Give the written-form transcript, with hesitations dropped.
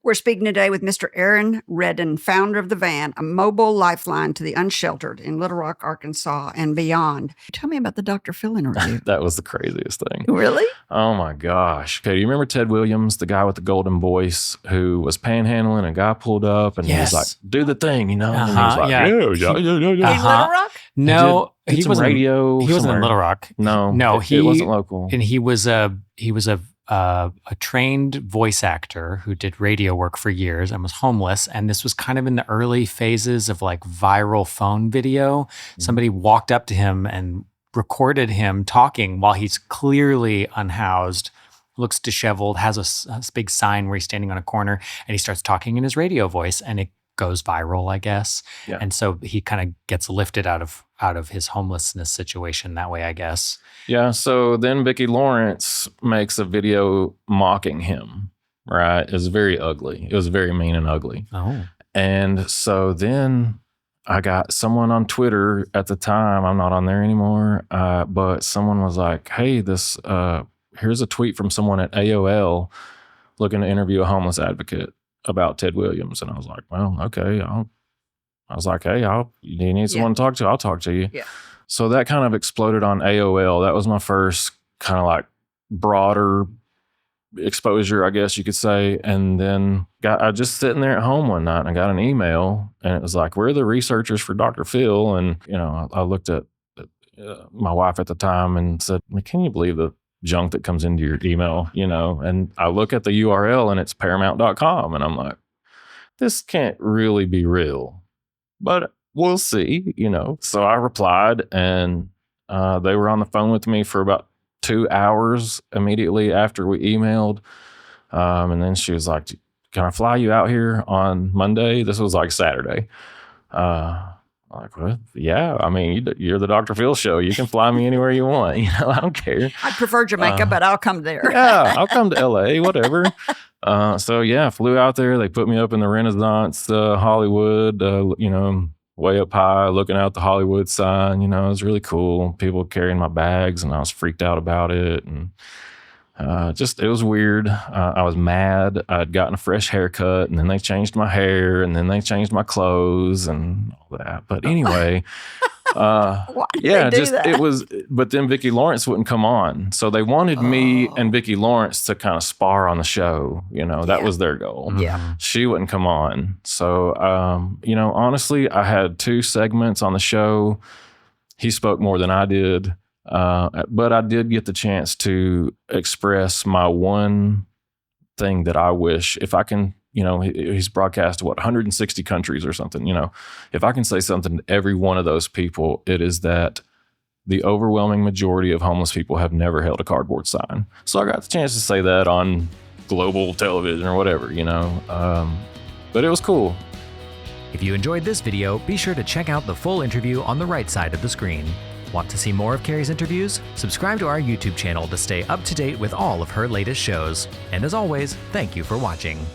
We're speaking today with Mr. Aaron Reddin, founder of The Van, a mobile lifeline to the unsheltered in Little Rock, Arkansas, and beyond. Tell me about the Dr. Phil interview. That was the craziest thing. Really? Oh, my gosh. Okay, do you remember Ted Williams, the guy with the golden voice who was panhandling? A guy pulled up and he was like, do the thing, And he was like, In Little Rock? No, he wasn't radio. He wasn't in Little Rock. No, it wasn't local. And he was a trained voice actor who did radio work for years and was homeless. And this was kind of in the early phases of like viral phone video. Mm-hmm. Somebody walked up to him and recorded him talking while he's clearly unhoused, looks disheveled, has a big sign where he's standing on a corner, and he starts talking in his radio voice, and it goes viral, I guess. Yeah. And so he kind of gets lifted out of his homelessness situation that way, I guess. Yeah. So then Vicki Lawrence makes a video mocking him, right? It was very ugly. It was very mean and ugly. Oh. And so then I got someone on Twitter at the time. I'm not on there anymore. But someone was like, hey, here's a tweet from someone at AOL looking to interview a homeless advocate about Ted Williams. And I was like, well, okay. You need someone to talk to? I'll talk to you. Yeah. So that kind of exploded on AOL. That was my first kind of like broader exposure, I guess you could say. And then I just sitting there at home one night and I got an email and it was like, we're the researchers for Dr. Phil. And, I looked at my wife at the time and said, can you believe the junk that comes into your email, And I look at the URL and it's paramount.com. And I'm like, this can't really be real, but we'll see, So I replied and they were on the phone with me for about 2 hours immediately after we emailed. And then she was like, can I fly you out here on Monday? This was like Saturday. Like, well, yeah, I mean, you're the Dr. Phil show. You can fly me anywhere you want. I don't care. I prefer Jamaica, but I'll come there. Yeah, I'll come to LA, whatever. So yeah, flew out there. They put me up in the Renaissance Hollywood, way up high, looking out the Hollywood sign. It was really cool. People carrying my bags, and I was freaked out about it. And it was weird. I was mad. I'd gotten a fresh haircut, and then they changed my hair, and then they changed my clothes and all that. But anyway, it was. But then Vicki Lawrence wouldn't come on, so they wanted me and Vicki Lawrence to kind of spar on the show. That was their goal. Yeah, she wouldn't come on. So honestly, I had 2 segments on the show. He spoke more than I did. But I did get the chance to express my one thing that I wish, if I can, he's broadcast to 160 countries or something, if I can say something to every one of those people, it is that the overwhelming majority of homeless people have never held a cardboard sign. So I got the chance to say that on global television or whatever, but it was cool. If you enjoyed this video, be sure to check out the full interview on the right side of the screen. Want to see more of Kerry's interviews? Subscribe to our YouTube channel to stay up to date with all of her latest shows. And as always, thank you for watching.